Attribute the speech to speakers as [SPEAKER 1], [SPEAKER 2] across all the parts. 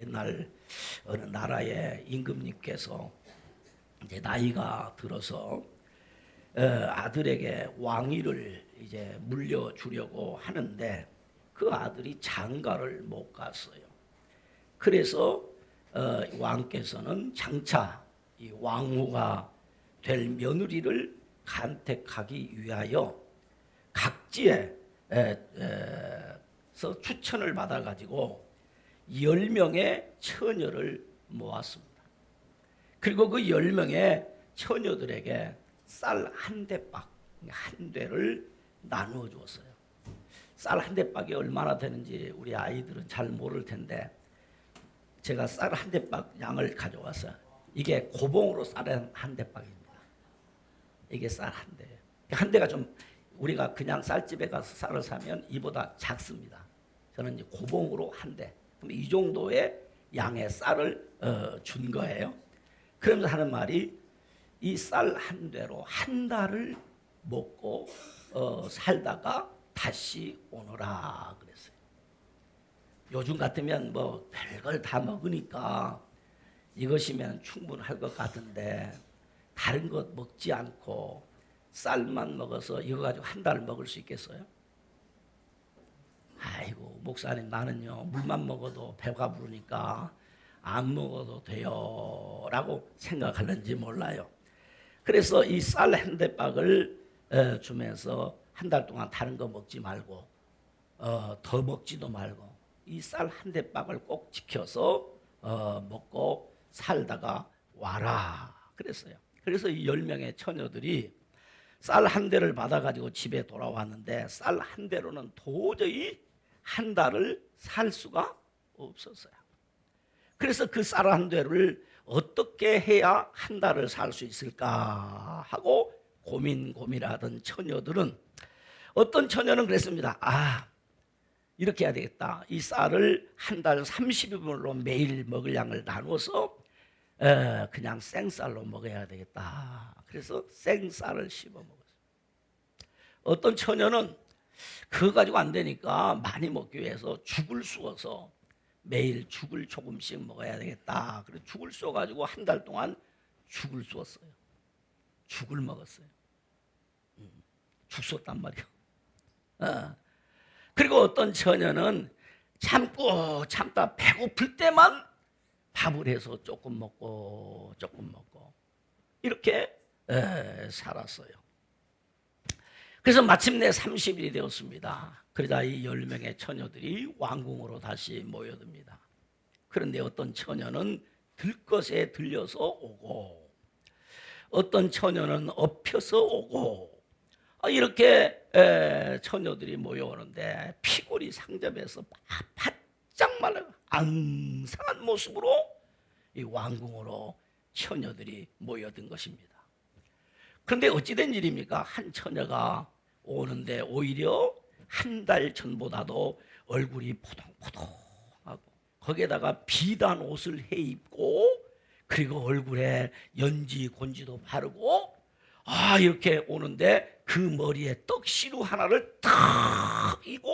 [SPEAKER 1] 옛날 어느 나라의 임금님께서 이제 나이가 들어서 아들에게 왕위를 이제 물려주려고 하는데 그 아들이 장가를 못 갔어요. 그래서 왕께서는 장차 이 왕후가 될 며느리를 간택하기 위하여 각지에서 추천을 받아가지고 10명의 처녀를 모았습니다. 그리고 그 10명의 처녀들에게 쌀 한 대박, 한 대를 나누어 주었어요. 쌀 한 대박이 얼마나 되는지 우리 아이들은 잘 모를 텐데 제가 쌀 한 대박 양을 가져왔어요. 이게 고봉으로 쌀 한 대박입니다. 이게 쌀 한 대예요. 한 대가 좀 우리가 그냥 쌀집에 가서 쌀을 사면 이보다 작습니다. 저는 이제 고봉으로 한 대. 이 정도의 양의 쌀을 준 거예요. 그러면서 하는 말이 이 쌀 한 대로 한 달을 먹고 살다가 다시 오너라 그랬어요. 요즘 같으면 뭐 별걸 다 먹으니까 이것이면 충분할 것 같은데 다른 것 먹지 않고 쌀만 먹어서 이거 가지고 한 달 먹을 수 있겠어요? 아이고 목사님 나는요 물만 먹어도 배가 부르니까 안 먹어도 돼요 라고 생각하는지 몰라요. 그래서 이 쌀 한 대박을 주면서 한 달 동안 다른 거 먹지 말고 더 먹지도 말고 이 쌀 한 대박을 꼭 지켜서 먹고 살다가 와라 그랬어요. 그래서 이 10명의 처녀들이 쌀 한 대를 받아가지고 집에 돌아왔는데 쌀 한 대로는 도저히 한 달을 살 수가 없었어요. 그래서 그 쌀 한 대를 어떻게 해야 한 달을 살 수 있을까 하고 고민하던 처녀들은 어떤 처녀는 그랬습니다. 이렇게 해야 되겠다. 이 쌀을 한 달 30인분으로 매일 먹을 양을 나눠서 그냥 생쌀로 먹어야 되겠다. 그래서 생쌀을 씹어 먹었어요. 어떤 처녀는 그거 가지고 안 되니까 많이 먹기 위해서 죽을 쑤어서 매일 죽을 조금씩 먹어야 되겠다. 그래서 죽을 쑤어가지고 한 달 동안 죽을 쑤었어요. 죽을 먹었어요. 죽 쑤었단 말이에요. 그리고 어떤 처녀는 참고 참다 배고플 때만 밥을 해서 조금 먹고 이렇게 살았어요. 그래서 마침내 30일이 되었습니다. 그러자 이 10명의 처녀들이 왕궁으로 다시 모여듭니다. 그런데 어떤 처녀는 들것에 들려서 오고 어떤 처녀는 엎혀서 오고 이렇게 처녀들이 모여오는데 피골이 상접해서 바짝 말라 앙상한 모습으로 이 왕궁으로 처녀들이 모여든 것입니다. 그런데 어찌된 일입니까? 한 처녀가 오는데 오히려 한 달 전보다도 얼굴이 포동포동하고 거기에다가 비단 옷을 해 입고 그리고 얼굴에 연지 곤지도 바르고 이렇게 오는데 그 머리에 떡시루 하나를 탁 이고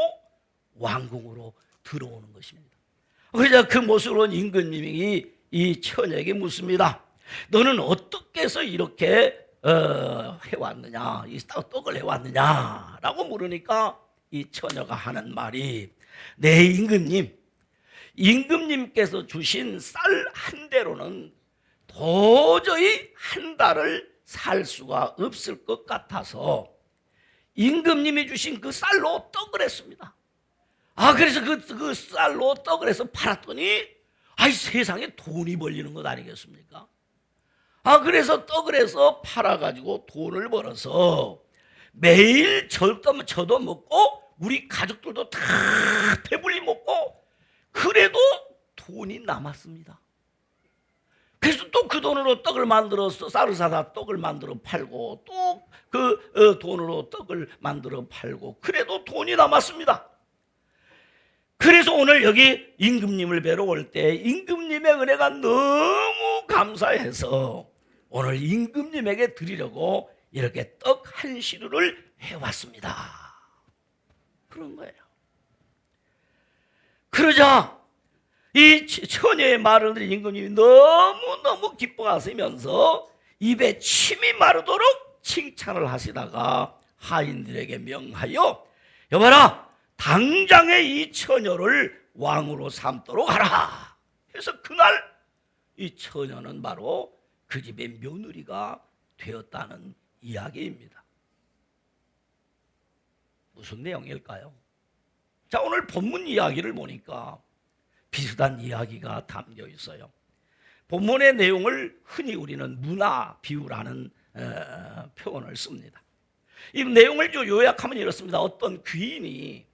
[SPEAKER 1] 왕궁으로 들어오는 것입니다. 그러자 그 모습으로 임금님이 이 처녀에게 묻습니다. 너는 어떻게 해서 이렇게 해왔느냐, 이 떡을 해왔느냐라고 물으니까 이 처녀가 하는 말이 네 임금님께서 주신 쌀 한 대로는 도저히 한 달을 살 수가 없을 것 같아서 임금님이 주신 그 쌀로 떡을 했습니다. 그래서 그 쌀로 떡을 해서 팔았더니 세상에 돈이 벌리는 것 아니겠습니까? 그래서 떡을 해서 팔아가지고 돈을 벌어서 매일 저도 먹고 우리 가족들도 다 배불리 먹고 그래도 돈이 남았습니다. 그래서 또 그 돈으로 떡을 만들어서 쌀을 사다 떡을 만들어 팔고 또 그 돈으로 떡을 만들어 팔고 그래도 돈이 남았습니다. 그래서 오늘 여기 임금님을 뵈러 올 때 임금님의 은혜가 너무 감사해서 오늘 임금님에게 드리려고 이렇게 떡 한 시루를 해왔습니다. 그런 거예요. 그러자 이 처녀의 말을 들은 임금님이 너무너무 기뻐하시면서 입에 침이 마르도록 칭찬을 하시다가 하인들에게 명하여 여봐라, 당장에 이 처녀를 왕으로 삼도록 하라. 그래서 그날 이 처녀는 바로 그 집의 며느리가 되었다는 이야기입니다. 무슨 내용일까요? 자, 오늘 본문 이야기를 보니까 비슷한 이야기가 담겨 있어요. 본문의 내용을 흔히 우리는 문화 비유라는 표현을 씁니다. 이 내용을 좀 요약하면 이렇습니다. 어떤 귀인이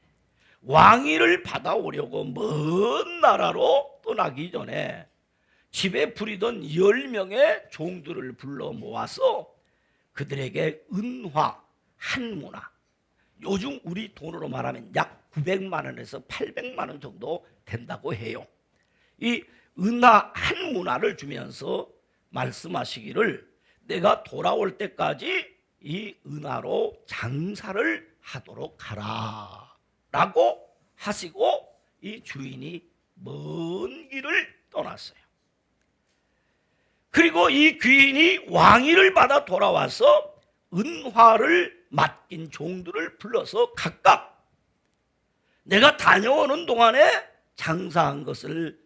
[SPEAKER 1] 왕위를 받아오려고 먼 나라로 떠나기 전에 집에 부리던 10명의 종들을 불러 모아서 그들에게 은화 한 문화, 요즘 우리 돈으로 말하면 약 900만 원에서 800만 원 정도 된다고 해요. 이 은화 한 문화를 주면서 말씀하시기를 내가 돌아올 때까지 이 은화로 장사를 하도록 하라 라고 하시고 이 주인이 먼 길을 떠났어요. 그리고 이 귀인이 왕위를 받아 돌아와서 은화를 맡긴 종들을 불러서 각각 내가 다녀오는 동안에 장사한 것을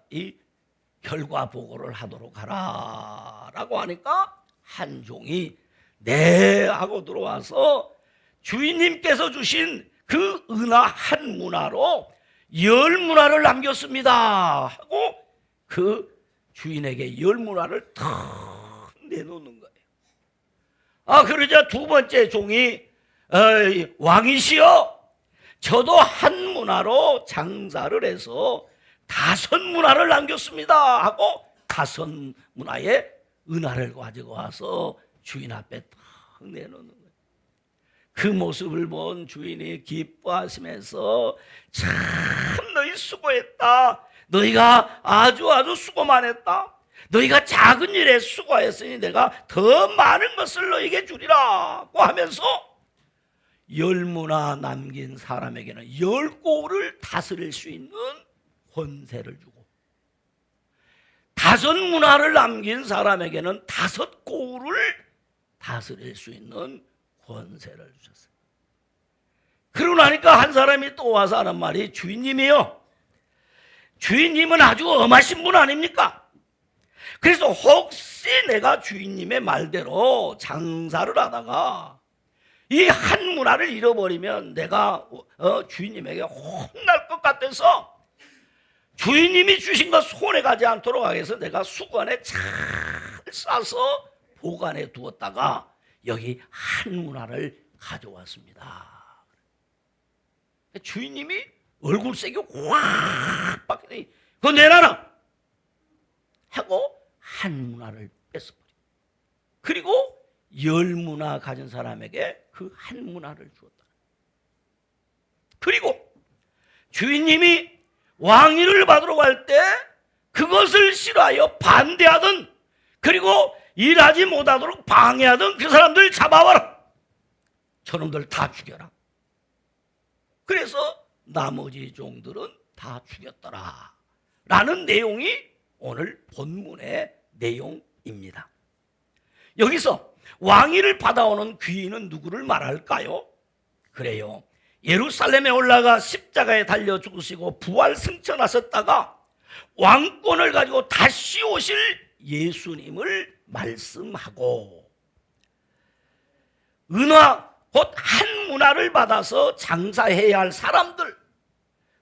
[SPEAKER 1] 이 결과 보고를 하도록 하라 라고 하니까 한 종이 네 하고 들어와서 주인님께서 주신 그 은화 한 문화로 10문화를 남겼습니다 하고 그 주인에게 10문화를 탁 내놓는 거예요. 그러자 두 번째 종이 왕이시여, 저도 한 문화로 장사를 해서 5문화를 남겼습니다 하고 5문화의 은화를 가지고 와서 주인 앞에 탁 내놓는 거예요. 그 모습을 본 주인이 기뻐하시면서 참 너희 수고했다. 너희가 아주 수고만 했다. 너희가 작은 일에 수고했으니 내가 더 많은 것을 너희에게 주리라고 하면서 10문화 남긴 사람에게는 10고을을 다스릴 수 있는 권세를 주고 5문화를 남긴 사람에게는 5고을을 다스릴 수 있는 권세를 주셨어요. 그러고 나니까 한 사람이 또 와서 하는 말이 주인님이요, 주인님은 아주 엄하신 분 아닙니까? 그래서 혹시 내가 주인님의 말대로 장사를 하다가 이 한 문화를 잃어버리면 내가 주인님에게 혼날 것 같아서 주인님이 주신 것 손에 가지 않도록 하기 위해서 내가 수건에 잘 싸서 보관해 두었다가 여기 한 문화를 가져왔습니다. 주인님이 얼굴색이 확 바뀌더니 그거 내놔라 하고 한 문화를 뺏어버려. 그리고 10문화 가진 사람에게 그 한 문화를 주었다. 그리고 주인님이 왕위를 받으러 갈 때 그것을 싫어하여 반대하던, 그리고 일하지 못하도록 방해하던 그 사람들 잡아와라. 저놈들 다 죽여라. 그래서 나머지 종들은 다 죽였더라 라는 내용이 오늘 본문의 내용입니다. 여기서 왕위를 받아오는 귀인은 누구를 말할까요? 그래요, 예루살렘에 올라가 십자가에 달려 죽으시고 부활 승천하셨다가 왕권을 가지고 다시 오실 예수님을 말씀하고, 은화 곧 한 문화를 받아서 장사해야 할 사람들,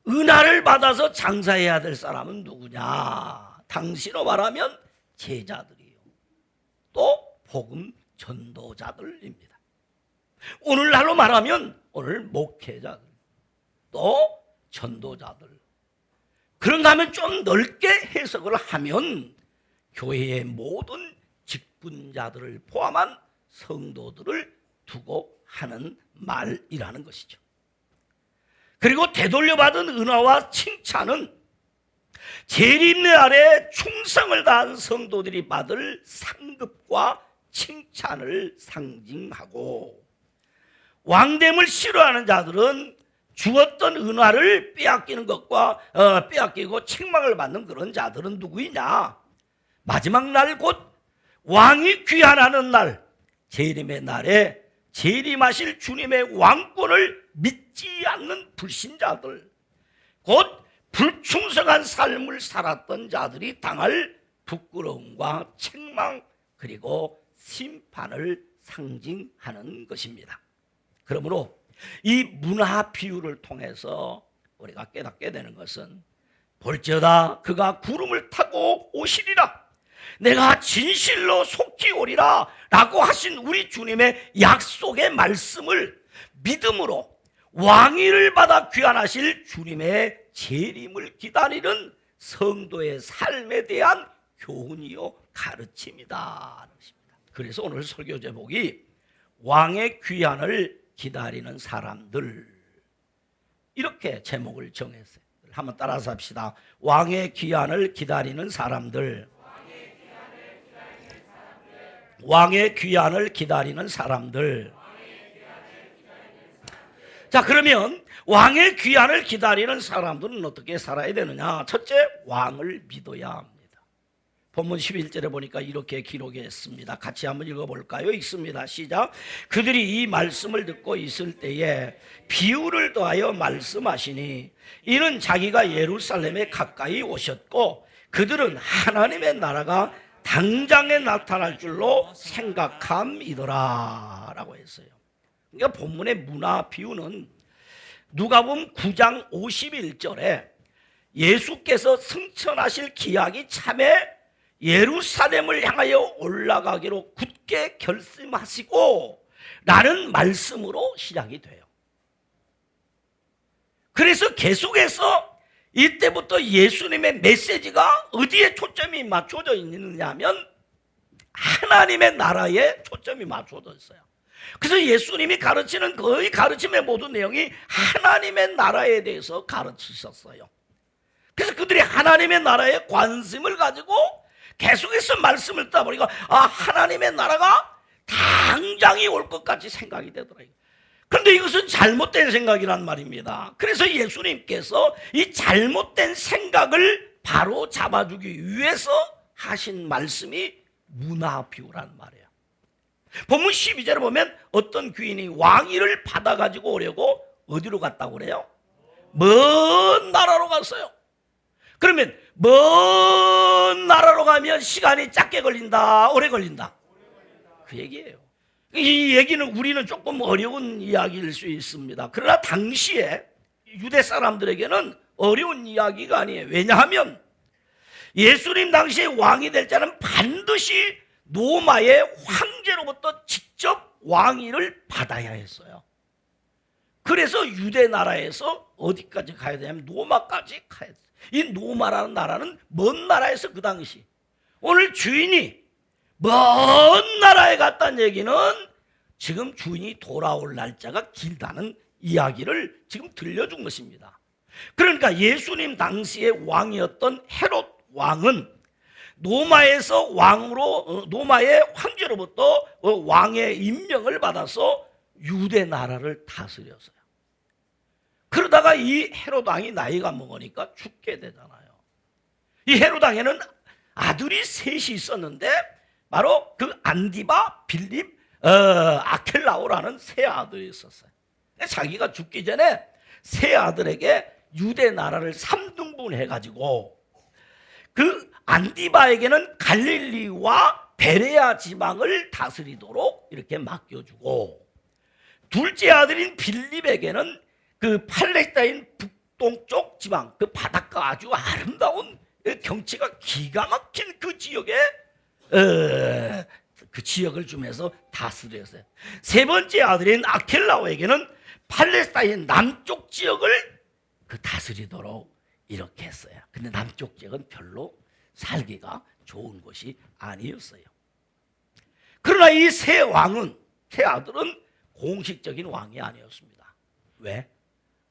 [SPEAKER 1] 은화를 받아서 장사해야 될 사람은 누구냐? 당시로 말하면 제자들이요, 또 복음 전도자들입니다. 오늘날로 말하면 오늘 목회자들, 또 전도자들. 그런가 하면 좀 넓게 해석을 하면 교회의 모든 직분자들을 포함한 성도들을 두고 하는 말이라는 것이죠. 그리고 되돌려받은 은화와 칭찬은 재림의 아래 충성을 다한 성도들이 받을 상급과 칭찬을 상징하고, 왕됨을 싫어하는 자들은 주었던 은화를 빼앗기는 것과 빼앗기고 책망을 받는 그런 자들은 누구이냐? 마지막 날 곧 왕이 귀환하는 날, 재림의 날에 재림하실 주님의 왕권을 믿지 않는 불신자들, 곧 불충성한 삶을 살았던 자들이 당할 부끄러움과 책망 그리고 심판을 상징하는 것입니다. 그러므로 이 문화 비유를 통해서 우리가 깨닫게 되는 것은 볼지어다 그가 구름을 타고 오시리라, 내가 진실로 속히 오리라 라고 하신 우리 주님의 약속의 말씀을 믿음으로 왕위를 받아 귀환하실 주님의 재림을 기다리는 성도의 삶에 대한 교훈이요 가르침이다. 그래서 오늘 설교 제목이 왕의 귀환을 기다리는 사람들, 이렇게 제목을 정했어요. 한번 따라서 합시다. 왕의 귀환을 기다리는 사람들. 왕의 귀환을 기다리는 사람들. 자, 그러면 왕의 귀환을 기다리는 사람들은 어떻게 살아야 되느냐? 첫째, 왕을 믿어야 합니다. 본문 11절에 보니까 이렇게 기록했습니다. 같이 한번 읽어볼까요? 읽습니다. 시작. 그들이 이 말씀을 듣고 있을 때에 비유를 더하여 말씀하시니 이는 자기가 예루살렘에 가까이 오셨고 그들은 하나님의 나라가 당장에 나타날 줄로 생각함이더라 라고 했어요. 그러니까 본문의 문화 비유는 누가복음 9장 51절에 예수께서 승천하실 기약이 참에 예루살렘을 향하여 올라가기로 굳게 결심하시고 라는 말씀으로 시작이 돼요. 그래서 계속해서 이때부터 예수님의 메시지가 어디에 초점이 맞춰져 있느냐 하면 하나님의 나라에 초점이 맞춰져 있어요. 그래서 예수님이 가르치는 거의 가르침의 모든 내용이 하나님의 나라에 대해서 가르치셨어요. 그래서 그들이 하나님의 나라에 관심을 가지고 계속해서 말씀을 듣다 보니까 하나님의 나라가 당장이 올 것 같이 생각이 되더라고요. 그런데 이것은 잘못된 생각이란 말입니다. 그래서 예수님께서 이 잘못된 생각을 바로 잡아주기 위해서 하신 말씀이 문화 비유란 말이에요. 본문 12절에 보면 어떤 귀인이 왕위를 받아가지고 오려고 어디로 갔다고 그래요? 먼 나라로 갔어요. 그러면 먼 나라로 가면 시간이 짧게 걸린다, 오래 걸린다? 그 얘기예요. 이 얘기는 우리는 조금 어려운 이야기일 수 있습니다. 그러나 당시에 유대 사람들에게는 어려운 이야기가 아니에요. 왜냐하면 예수님 당시에 왕이 될 자는 반드시 로마의 황제로부터 직접 왕위를 받아야 했어요. 그래서 유대 나라에서 어디까지 가야 되냐면 로마까지 가야 돼요. 이 로마라는 나라는 먼 나라에서 그 당시, 오늘 주인이 먼 나라에 갔다는 얘기는 지금 주인이 돌아올 날짜가 길다는 이야기를 지금 들려준 것입니다. 그러니까 예수님 당시의 왕이었던 헤롯 왕은 로마에서 왕으로, 로마의 황제로부터 왕의 임명을 받아서 유대 나라를 다스렸어요. 그러다가 이 헤롯 왕이 나이가 먹으니까 죽게 되잖아요. 이 헤롯 왕에는 아들이 셋이 있었는데 바로 그 안디바, 빌립, 아켈라오라는 세 아들이 있었어요. 자기가 죽기 전에 세 아들에게 유대 나라를 3등분 해가지고 그 안디바에게는 갈릴리와 베레아 지방을 다스리도록 이렇게 맡겨주고, 둘째 아들인 빌립에게는 그 팔레스타인 북동쪽 지방, 그 바닷가 아주 아름다운 경치가 기가 막힌 그 지역에 그 지역을 주면서 다스렸어요. 세 번째 아들인 아켈라오에게는 팔레스타인 남쪽 지역을 그 다스리도록 이렇게 했어요. 근데 남쪽 지역은 별로 살기가 좋은 곳이 아니었어요. 그러나 이 세 왕은, 세 아들은 공식적인 왕이 아니었습니다. 왜?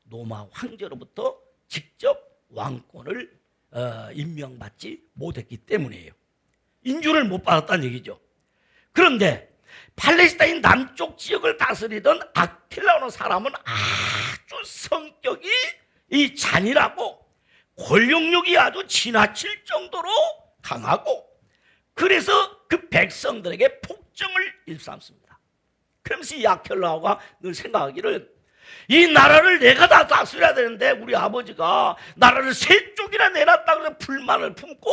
[SPEAKER 1] 로마 황제로부터 직접 왕권을 임명받지 못했기 때문이에요. 인준을 못 받았다는 얘기죠. 그런데 팔레스타인 남쪽 지역을 다스리던 아킬라오는 사람은 아주 성격이 잔인하고 권력욕이 아주 지나칠 정도로 강하고, 그래서 그 백성들에게 폭정을 일삼습니다. 그러면서 이 아킬라오가 늘 생각하기를, 이 나라를 내가 다 다스려야 되는데 우리 아버지가 나라를 세 쪽이나 내놨다 그래서 불만을 품고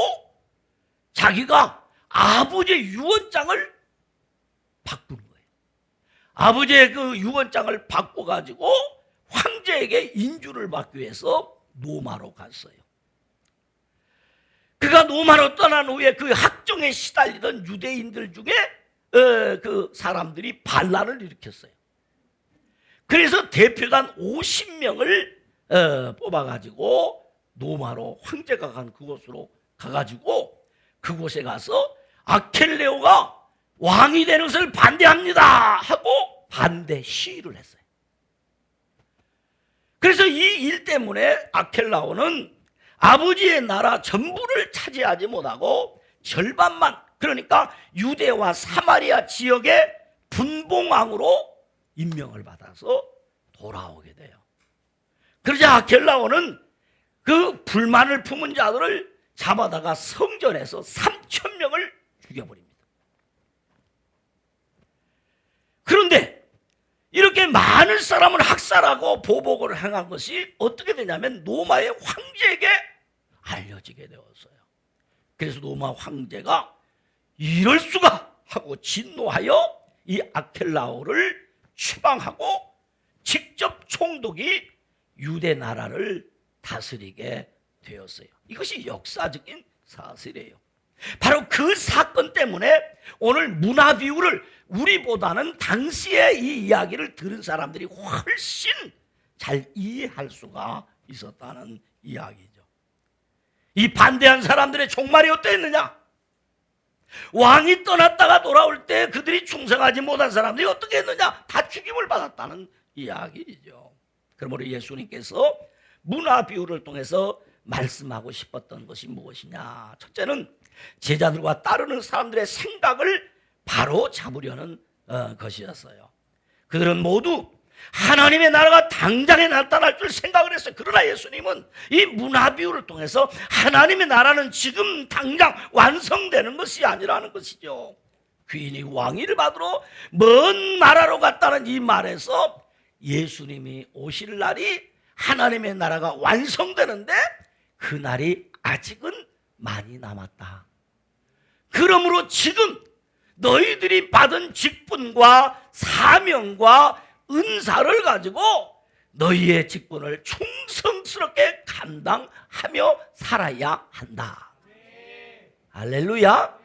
[SPEAKER 1] 자기가 아버지의 유언장을 바꾸는 거예요. 아버지의 그 유언장을 바꿔가지고 황제에게 인주를 받기 위해서 노마로 갔어요. 그가 노마로 떠난 후에 그 학정에 시달리던 유대인들 중에 그 사람들이 반란을 일으켰어요. 그래서 대표단 50명을 뽑아가지고 노마로 황제가 간 그곳으로 가가지고 그곳에 가서 아켈레오가 왕이 되는 것을 반대합니다 하고 반대 시위를 했어요. 그래서 이 일 때문에 아켈라오는 아버지의 나라 전부를 차지하지 못하고 절반만, 그러니까 유대와 사마리아 지역의 분봉왕으로 임명을 받아서 돌아오게 돼요. 그러자 아켈라오는 그 불만을 품은 자들을 잡아다가 성전에서 3,000명을 죽여버립니다. 그런데 이렇게 많은 사람을 학살하고 보복을 행한 것이 어떻게 되냐면 노마의 황제에게 알려지게 되었어요. 그래서 노마 황제가 이럴 수가 하고 진노하여 이 아켈라오를 추방하고 직접 총독이 유대 나라를 다스리게 되었어요. 이것이 역사적인 사실이에요. 바로 그 사건 때문에 오늘 문화 비유를 우리보다는 당시에 이 이야기를 들은 사람들이 훨씬 잘 이해할 수가 있었다는 이야기죠. 이 반대한 사람들의 종말이 어땠느냐? 왕이 떠났다가 돌아올 때 그들이 충성하지 못한 사람들이 어떻게 했느냐? 다 죽임을 받았다는 이야기죠. 그러므로 예수님께서 문화 비유를 통해서 말씀하고 싶었던 것이 무엇이냐? 첫째는 제자들과 따르는 사람들의 생각을 바로 잡으려는 것이었어요. 그들은 모두 하나님의 나라가 당장에 나타날 줄 생각을 했어요. 그러나 예수님은 이 문화 비유를 통해서 하나님의 나라는 지금 당장 완성되는 것이 아니라는 것이죠. 귀인이 왕위를 받으러 먼 나라로 갔다는 이 말에서 예수님이 오실 날이, 하나님의 나라가 완성되는데 그 날이 아직은 많이 남았다. 그러므로 지금 너희들이 받은 직분과 사명과 은사를 가지고 너희의 직분을 충성스럽게 감당하며 살아야 한다. 할렐루야.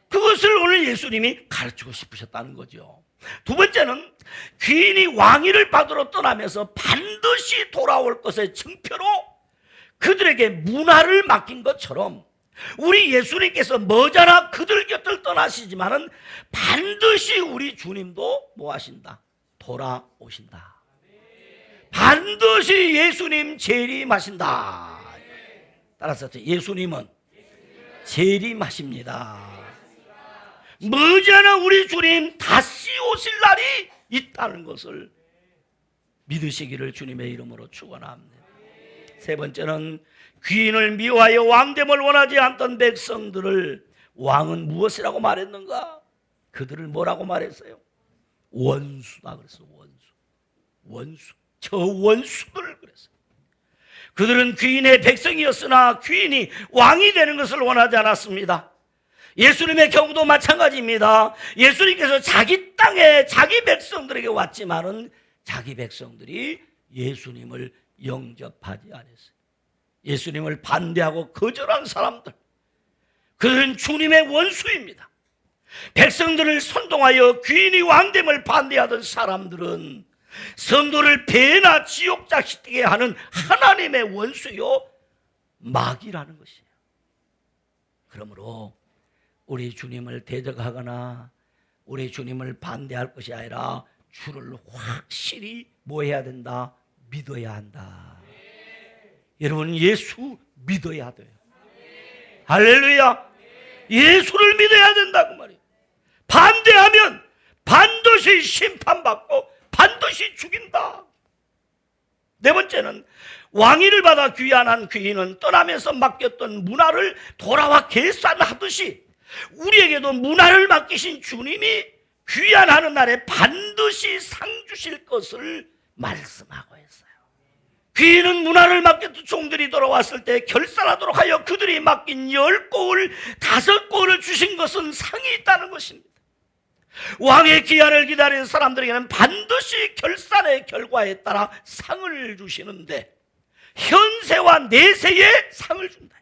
[SPEAKER 1] 그것을 오늘 예수님이 가르치고 싶으셨다는 거죠. 두 번째는 귀인이 왕위를 받으러 떠나면서 반드시 돌아올 것의 증표로 그들에게 문화를 맡긴 것처럼 우리 예수님께서 머지않아 그들 곁을 떠나시지만은 반드시 우리 주님도 뭐 하신다? 돌아오신다. 반드시 예수님 재림하신다. 따라서 예수님은 재림하십니다. 머지않아 우리 주님 다시 오실 날이 있다는 것을 믿으시기를 주님의 이름으로 축원합니다. 세 번째는 귀인을 미워하여 왕됨을 원하지 않던 백성들을 왕은 무엇이라고 말했는가? 그들을 뭐라고 말했어요? 원수다 그랬어. 원수. 저 원수들 그랬어요. 그들은 귀인의 백성이었으나 귀인이 왕이 되는 것을 원하지 않았습니다. 예수님의 경우도 마찬가지입니다. 예수님께서 자기 땅에 자기 백성들에게 왔지만은 자기 백성들이 예수님을 영접하지 않았어요. 예수님을 반대하고 거절한 사람들, 그들은 주님의 원수입니다. 백성들을 선동하여 귀인이 왕됨을 반대하던 사람들은 성도를 배나 지옥자시게 하는 하나님의 원수요 마귀라는 것이에요. 그러므로 우리 주님을 대적하거나 우리 주님을 반대할 것이 아니라 주를 확실히 뭐 해야 된다? 믿어야 한다. 여러분, 예수 믿어야 돼요. 할렐루야. 예수를 믿어야 된다 그 말이에요. 반대하면 반드시 심판받고 반드시 죽인다. 네 번째는 왕위를 받아 귀환한 귀인은 떠나면서 맡겼던 문화를 돌아와 계산하듯이 우리에게도 문화를 맡기신 주님이 귀환하는 날에 반드시 상 주실 것을 말씀하고 있어요. 귀인은 문화를 맡겼던 종들이 돌아왔을 때 결산하도록 하여 그들이 맡긴 10고을 5고을을 주신 것은 상이 있다는 것입니다. 왕의 귀환을 기다리는 사람들에게는 반드시 결산의 결과에 따라 상을 주시는데 현세와 내세에 상을 준다.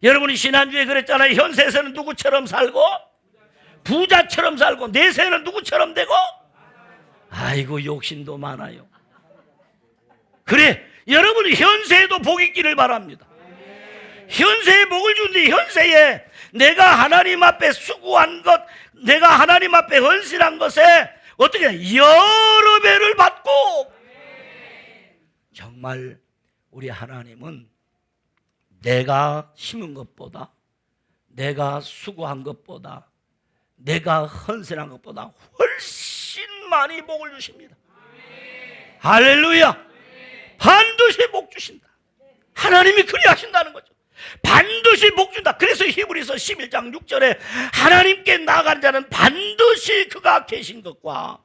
[SPEAKER 1] 여러분이 지난주에 그랬잖아요. 현세에서는 누구처럼 살고 부자처럼 살고 내세는 누구처럼 되고, 아이고 욕심도 많아요. 그래, 여러분이 현세에도 복 있기를 바랍니다. 현세에 복을 주는데 현세에 내가 하나님 앞에 수고한 것, 내가 하나님 앞에 헌신한 것에 어떻게 여러 배를 받고, 정말 우리 하나님은 내가 심은 것보다, 내가 수고한 것보다, 내가 헌신한 것보다 훨씬 많이 복을 주십니다. 할렐루야. 반드시 복 주신다. 하나님이 그리하신다는 거죠. 반드시 복 준다. 그래서 히브리서 11장 6절에 하나님께 나아간 자는 반드시 그가 계신 것과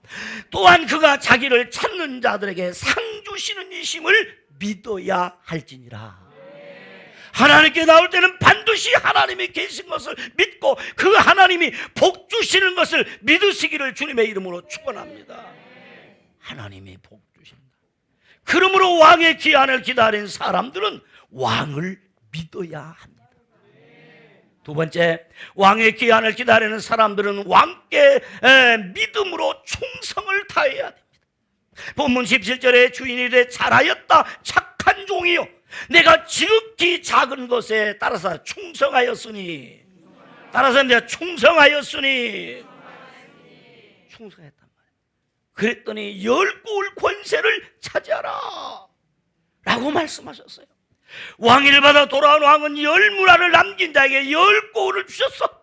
[SPEAKER 1] 또한 그가 자기를 찾는 자들에게 상 주시는 이심을 믿어야 할지니라. 하나님께 나올 때는 반드시 하나님이 계신 것을 믿고 그 하나님이 복 주시는 것을 믿으시기를 주님의 이름으로 축원합니다. 하나님이 복 주신다. 그러므로 왕의 귀환을 기다린 사람들은 왕을 믿어야 합니다. 두 번째, 왕의 귀환을 기다리는 사람들은 왕께 믿음으로 충성을 다해야 됩니다. 본문 17절에 주인이 이르되 잘하였다 착한 종이요 내가 지극히 작은 것에 따라서 충성하였으니, 따라서 내가 충성하였으니 충성했단 말이에요. 그랬더니 10고을 권세를 차지하라 라고 말씀하셨어요. 왕위를 받아 돌아온 왕은 10문화를 남긴 자에게 10고을을 주셨어.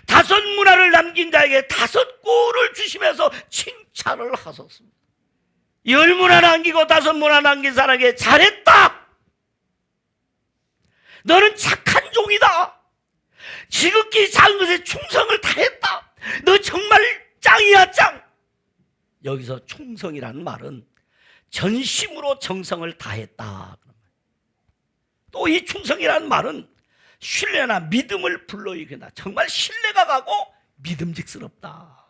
[SPEAKER 1] 5문화를 남긴 자에게 5고을을 주시면서 칭찬을 하셨습니다. 10문화 남기고 5문화 남긴 사람에게 잘했다, 너는 착한 종이다, 지극히 작은 것에 충성을 다했다, 너 정말 짱이야 짱. 여기서 충성이라는 말은 전심으로 정성을 다했다. 또 이 충성이라는 말은 신뢰나 믿음을 불러일으킨다. 정말 신뢰가 가고 믿음직스럽다.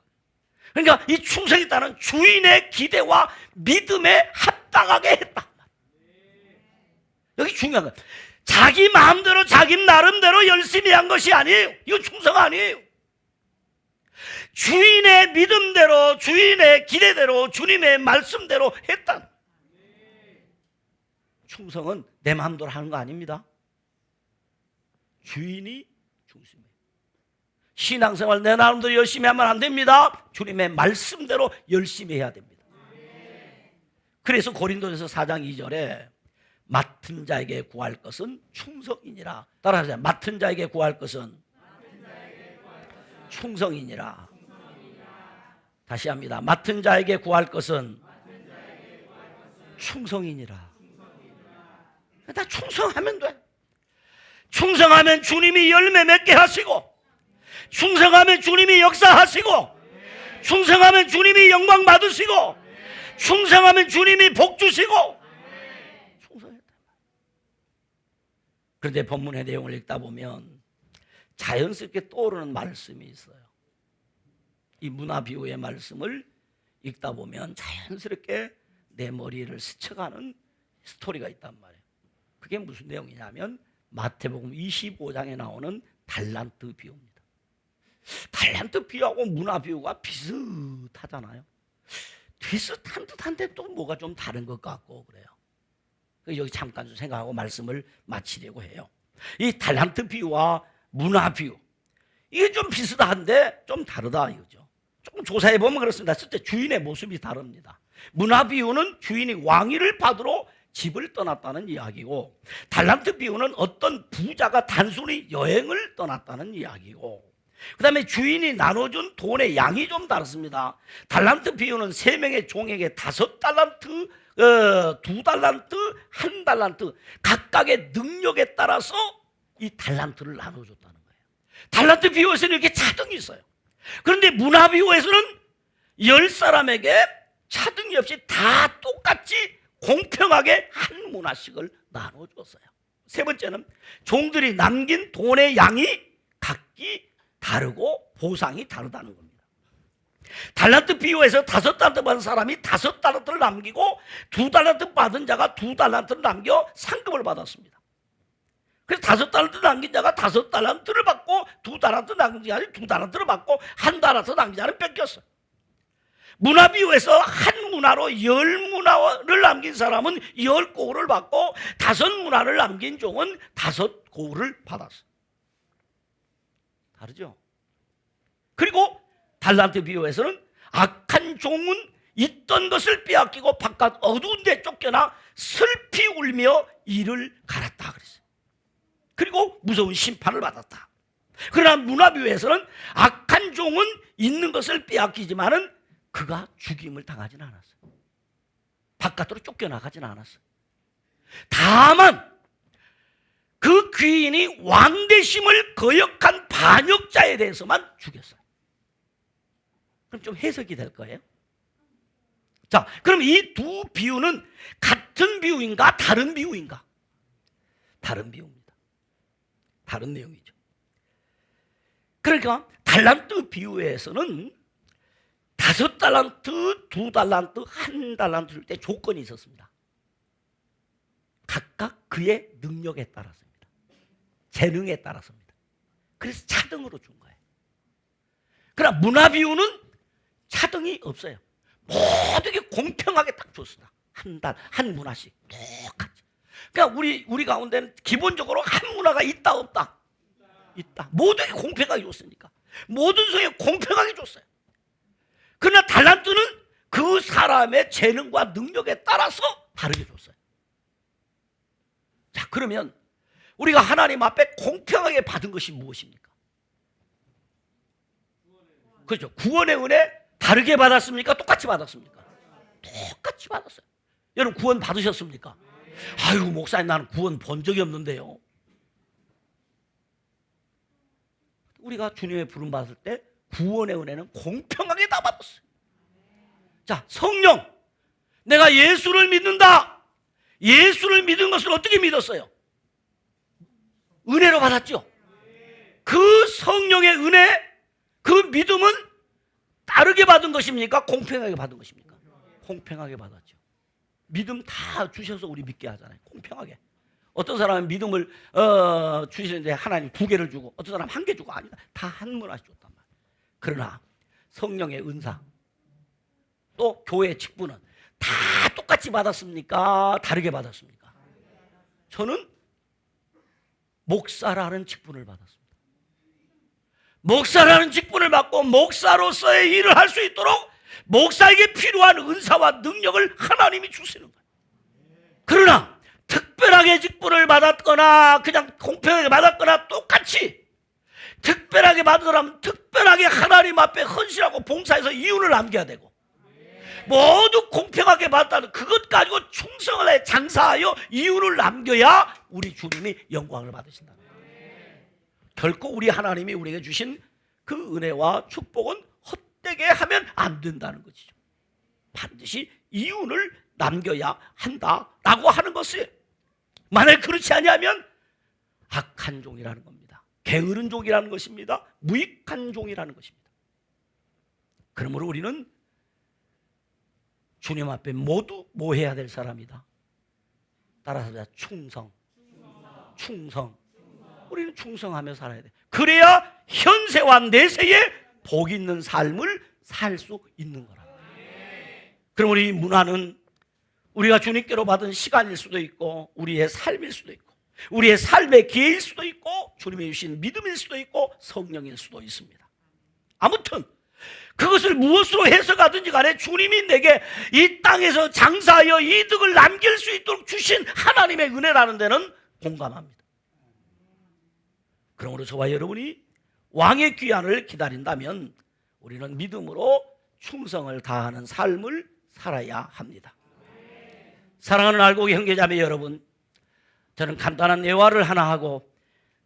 [SPEAKER 1] 그러니까 이 충성했다는 주인의 기대와 믿음에 합당하게 했다. 여기 중요한 건 자기 마음대로 자기 나름대로 열심히 한 것이 아니에요. 이건 충성 아니에요. 주인의 믿음대로, 주인의 기대대로, 주님의 말씀대로 했다. 충성은 내 마음대로 하는 거 아닙니다. 주인이 중심이에요. 신앙생활 내 나름대로 열심히 하면 안 됩니다. 주님의 말씀대로 열심히 해야 됩니다. 그래서 고린도전서 4장 2절에 맡은 자에게 구할 것은 충성이니라. 따라하세요. 맡은 자에게 구할 것은 충성이니라. 다시 합니다. 맡은 자에게 구할 것은 충성이니라. 다 충성하면 돼. 충성하면 주님이 열매 맺게 하시고, 충성하면 주님이 역사하시고, 충성하면 주님이 영광 받으시고, 충성하면 주님이 복 주시고. 충성했다. 그런데 본문의 내용을 읽다 보면 자연스럽게 떠오르는 말씀이 있어요. 이 문화비유의 말씀을 읽다 보면 자연스럽게 내 머리를 스쳐가는 스토리가 있단 말이에요. 그게 무슨 내용이냐면 마태복음 25장에 나오는 달란트 비유입니다. 달란트 비유하고 문화 비유가 비슷하잖아요. 비슷한 듯한데 또 뭐가 좀 다른 것 같고 그래요. 여기 잠깐 좀 생각하고 말씀을 마치려고 해요. 이 달란트 비유와 문화 비유, 이게 좀 비슷한데 좀 다르다 이거죠. 조금 조사해 보면 그렇습니다. 실제 주인의 모습이 다릅니다. 문화 비유는 주인이 왕위를 받으러 집을 떠났다는 이야기고, 달란트 비유는 어떤 부자가 단순히 여행을 떠났다는 이야기고, 그 다음에 주인이 나눠준 돈의 양이 좀 다릅니다. 달란트 비유는 3명의 종에게 5달란트, 2달란트, 1달란트 각각의 능력에 따라서 이 달란트를 나눠줬다는 거예요. 달란트 비유에서는 이렇게 차등이 있어요. 그런데 문화 비유에서는 10사람에게 차등이 없이 다 똑같이 공평하게 한 문화씩을 나눠줬어요. 세 번째는 종들이 남긴 돈의 양이 각기 다르고 보상이 다르다는 겁니다. 달란트 비유에서 5달란트 받은 사람이 5달란트를 남기고 2달란트 받은 자가 2달란트를 남겨 상급을 받았습니다. 그래서 5달란트 남긴 자가 5달란트를 받고 2달란트 남긴 자는 2달란트를 받고 1달란트 남긴 자는 뺏겼어요. 문화 비유에서 한 문화로 10문화를 남긴 사람은 10고울을 받고 5문화를 남긴 종은 5고울을 받았어요. 다르죠? 그리고 달란트 비유에서는 악한 종은 있던 것을 빼앗기고 바깥 어두운 데 쫓겨나 슬피 울며 이를 갈았다 그랬어요. 그리고 무서운 심판을 받았다. 그러나 문화 비유에서는 악한 종은 있는 것을 빼앗기지만은 그가 죽임을 당하지는 않았어요. 바깥으로 쫓겨나가지는 않았어요. 다만 그 귀인이 왕대심을 거역한 반역자에 대해서만 죽였어요. 그럼 좀 해석이 될 거예요. 자, 그럼 이 두 비유는 같은 비유인가 다른 비유인가? 다른 비유입니다. 다른 내용이죠. 그러니까 달란트 비유에서는 5달란트, 2달란트, 1달란트 줄 때 조건이 있었습니다. 각각 그의 능력에 따라서입니다. 재능에 따라서입니다. 그래서 차등으로 준 거예요. 그러나 문화 비유는 차등이 없어요. 모두 게 공평하게 딱 줬습니다. 한 문화씩 똑같이. 그러니까 우리 가운데는 기본적으로 한 문화가 있다 없다? 있다. 모두에게 공평하게 줬으니까. 모든 성에 공평하게 줬어요. 그러나 달란트는 그 사람의 재능과 능력에 따라서 다르게 줬어요. 자, 그러면 우리가 하나님 앞에 공평하게 받은 것이 무엇입니까? 그렇죠. 구원의 은혜 다르게 받았습니까? 똑같이 받았습니까? 똑같이 받았어요. 여러분 구원 받으셨습니까? 아이고 목사님 나는 구원 본 적이 없는데요. 우리가 주님의 부름 받을 때 구원의 은혜는 공평하게 다 받았어요. 자, 성령, 내가 예수를 믿는다. 예수를 믿은 것을 어떻게 믿었어요? 은혜로 받았죠. 그 성령의 은혜, 그 믿음은 다르게 받은 것입니까? 공평하게 받은 것입니까? 공평하게 받았죠. 믿음 다 주셔서 우리 믿게 하잖아요. 공평하게. 어떤 사람은 믿음을 주시는데 하나님 2개를 주고 어떤 사람은 1개 주고 아니다. 다 한 문화씩 줬단 말이에요. 그러나 성령의 은사 또 교회의 직분은 다 똑같이 받았습니까? 다르게 받았습니까? 저는 목사라는 직분을 받았습니다. 목사라는 직분을 받고 목사로서의 일을 할 수 있도록 목사에게 필요한 은사와 능력을 하나님이 주시는 거예요. 그러나 특별하게 직분을 받았거나 그냥 공평하게 받았거나 똑같이 특별하게 받으라면 특별하게 하나님 앞에 헌신하고 봉사해서 이윤을 남겨야 되고 모두 공평하게 받았다는 그것 가지고 충성을 해 장사하여 이윤을 남겨야 우리 주님이 영광을 받으신다. 결코 우리 하나님이 우리에게 주신 그 은혜와 축복은 헛되게 하면 안 된다는 것이죠. 반드시 이윤을 남겨야 한다라고 하는 것을 만약 그렇지 아니하면 악한 종이라는 겁니다. 게으른 종이라는 것입니다. 무익한 종이라는 것입니다. 그러므로 우리는 주님 앞에 모두 뭐 해야 될 사람이다? 따라서 충성. 우리는 충성하며 살아야 돼. 그래야 현세와 내세에 복 있는 삶을 살 수 있는 거라. 그럼 우리 문화는 우리가 주님께로 받은 시간일 수도 있고 우리의 삶일 수도 있고 우리의 삶의 기회일 수도 있고 주님이 주신 믿음일 수도 있고 성령일 수도 있습니다. 아무튼 그것을 무엇으로 해석하든지 간에 주님이 내게 이 땅에서 장사하여 이득을 남길 수 있도록 주신 하나님의 은혜라는 데는 공감합니다. 그러므로 저와 여러분이 왕의 귀환을 기다린다면 우리는 믿음으로 충성을 다하는 삶을 살아야 합니다. 사랑하는 알곡 형제자매 여러분, 저는 간단한 예화를 하나 하고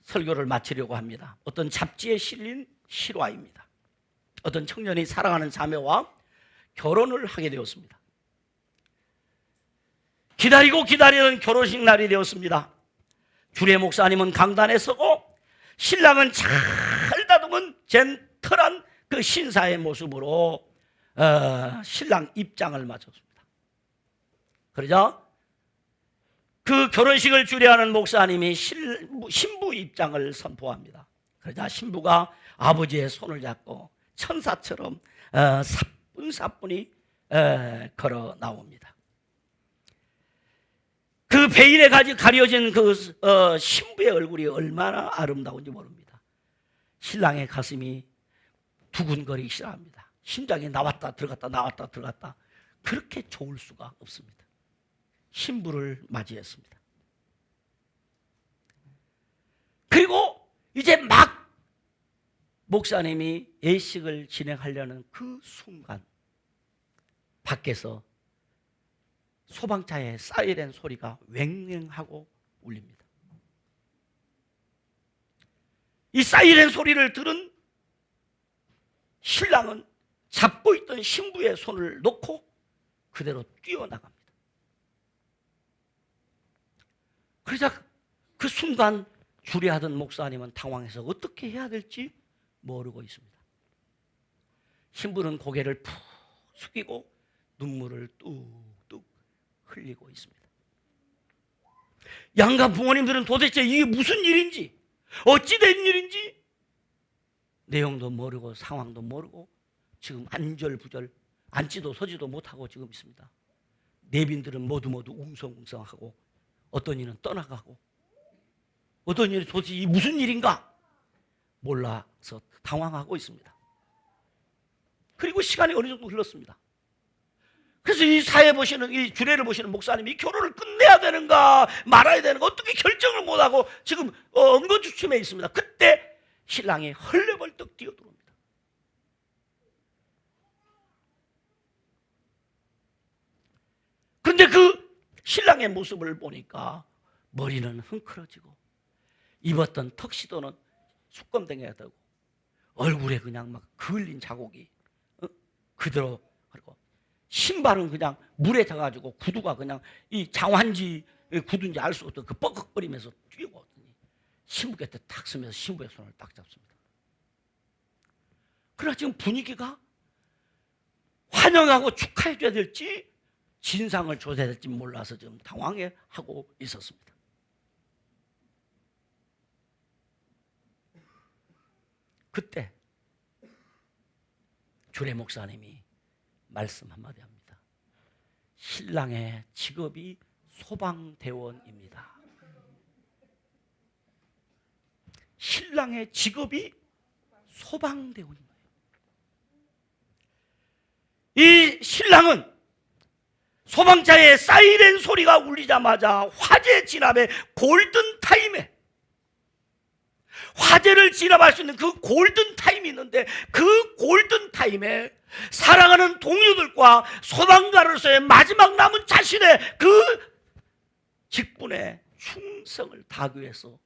[SPEAKER 1] 설교를 마치려고 합니다. 어떤 잡지에 실린 실화입니다. 어떤 청년이 사랑하는 자매와 결혼을 하게 되었습니다. 기다리고 기다리던 결혼식 날이 되었습니다. 주례 목사님은 강단에 서고 신랑은 잘 다듬은 젠틀한 그 신사의 모습으로 신랑 입장을 마쳤습니다. 그러자 그 결혼식을 주례하는 목사님이 신부 입장을 선포합니다. 그러자 신부가 아버지의 손을 잡고 천사처럼 사뿐사뿐히 걸어 나옵니다. 그 베일에 가려진 그 신부의 얼굴이 얼마나 아름다운지 모릅니다. 신랑의 가슴이 두근거리기 시작합니다. 심장이 나왔다 들어갔다 나왔다 들어갔다. 그렇게 좋을 수가 없습니다. 신부를 맞이했습니다. 그리고 이제 막 목사님이 예식을 진행하려는 그 순간 밖에서 소방차의 사이렌 소리가 왱왱하고 울립니다. 이 사이렌 소리를 들은 신랑은 잡고 있던 신부의 손을 놓고 그대로 뛰어나갑니다. 그러자 그 순간 주례하던 목사님은 당황해서 어떻게 해야 될지 모르고 있습니다. 신부는 고개를 푹 숙이고 눈물을 뚝뚝 흘리고 있습니다. 양가 부모님들은 도대체 이게 무슨 일인지, 어찌 된 일인지 내용도 모르고 상황도 모르고 지금 안절부절 앉지도 서지도 못하고 지금 있습니다. 내빈들은 모두 웅성웅성하고 어떤 이는 떠나가고 어떤 이는 도대체 이 무슨 일인가 몰라서 당황하고 있습니다. 그리고 시간이 어느 정도 흘렀습니다. 그래서 이 사회 보시는, 이 주례를 보시는 목사님이 결혼을 끝내야 되는가 말아야 되는가 어떻게 결정을 못하고 지금 응거주춤에 있습니다. 그때 신랑이 헐레벌떡 뛰어들어옵니다. 그런데 그 신랑의 모습을 보니까 머리는 흥크러지고 입었던 턱시도는 수검댕이가 되고 얼굴에 그냥 막 그을린 자국이 그대로, 그리고 신발은 그냥 물에 젖어가지고 구두가 그냥 이 장환지 구두인지 알 수 없던 그 뻐걱거리면서 뛰어오더니 신부 곁에 탁 서면서 신부의 손을 딱 잡습니다. 그러나 지금 분위기가 환영하고 축하해줘야 될지 진상을 줘야 될지 몰라서 지금 당황해하고 있었습니다. 그때 주례 목사님이 말씀 한마디 합니다. 신랑의 직업이 소방대원입니다. 신랑의 직업이 소방대원입니다. 이 신랑은 소방차의 사이렌 소리가 울리자마자 화재 진압의 골든타임에, 화재를 진압할 수 있는 그 골든타임이 있는데 그 골든타임에 사랑하는 동료들과 소방관으로서의 마지막 남은 자신의 그 직분에 충성을 다하기 위해서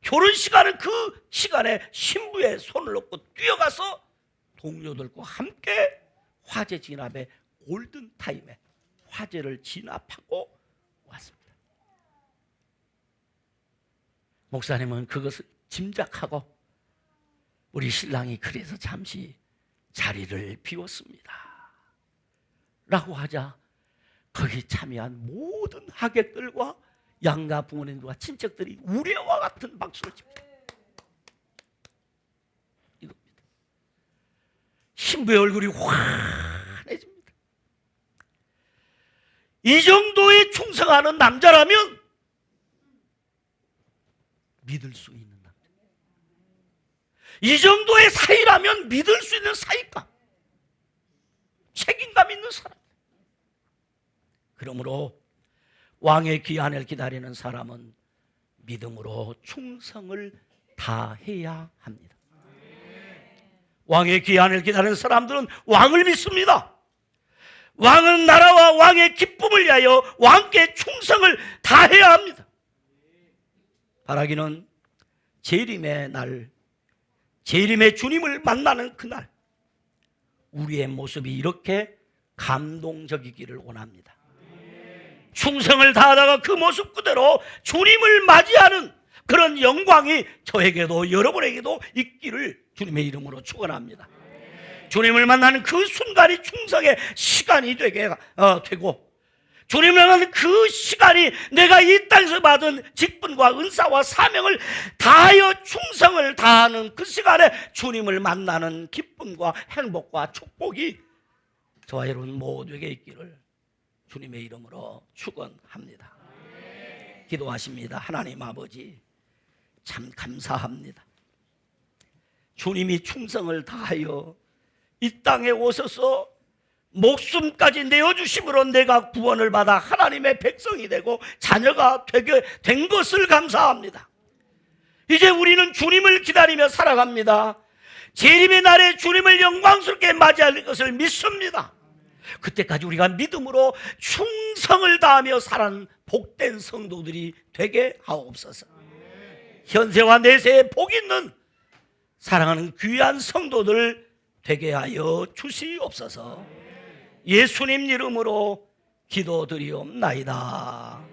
[SPEAKER 1] 결혼식하는 그 시간에 신부의 손을 놓고 뛰어가서 동료들과 함께 화재 진압의 골든타임에 화재를 진압하고 왔습니다. 목사님은 그것을 짐작하고 우리 신랑이 그래서 잠시 자리를 비웠습니다 라고 하자 거기 참여한 모든 하객들과 양가 부모님들과 친척들이 우레와 같은 박수를 칩니다. 이겁니다. 신부의 얼굴이 환해집니다. 이 정도의 충성하는 남자라면 믿을 수 있는 남자, 이 정도의 사이라면 믿을 수 있는 사이감, 책임감 있는 사람. 그러므로 왕의 귀환을 기다리는 사람은 믿음으로 충성을 다해야 합니다. 왕의 귀환을 기다리는 사람들은 왕을 믿습니다. 왕은 나라와 왕의 기쁨을 위하여 왕께 충성을 다해야 합니다. 바라기는 재림의 날, 재림의 주님을 만나는 그날, 우리의 모습이 이렇게 감동적이기를 원합니다. 충성을 다하다가 그 모습 그대로 주님을 맞이하는 그런 영광이 저에게도 여러분에게도 있기를 주님의 이름으로 축원합니다. 주님을 만나는 그 순간이 충성의 시간이 되고, 주님을 만나는 그 시간이 내가 이 땅에서 받은 직분과 은사와 사명을 다하여 충성을 다하는 그 시간에 주님을 만나는 기쁨과 행복과 축복이 저와 여러분 모두에게 있기를 주님의 이름으로 축원합니다. 기도하십니다. 하나님 아버지, 참 감사합니다. 주님이 충성을 다하여 이 땅에 오셔서 목숨까지 내어주심으로 내가 구원을 받아 하나님의 백성이 되고 자녀가 되게 된 것을 감사합니다. 이제 우리는 주님을 기다리며 살아갑니다. 재림의 날에 주님을 영광스럽게 맞이할 것을 믿습니다. 그때까지 우리가 믿음으로 충성을 다하며 살아가는 복된 성도들이 되게 하옵소서. 현세와 내세에 복 있는 사랑하는 귀한 성도들 되게 하여 주시옵소서. 예수님 이름으로 기도드리옵나이다.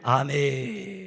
[SPEAKER 1] 아멘.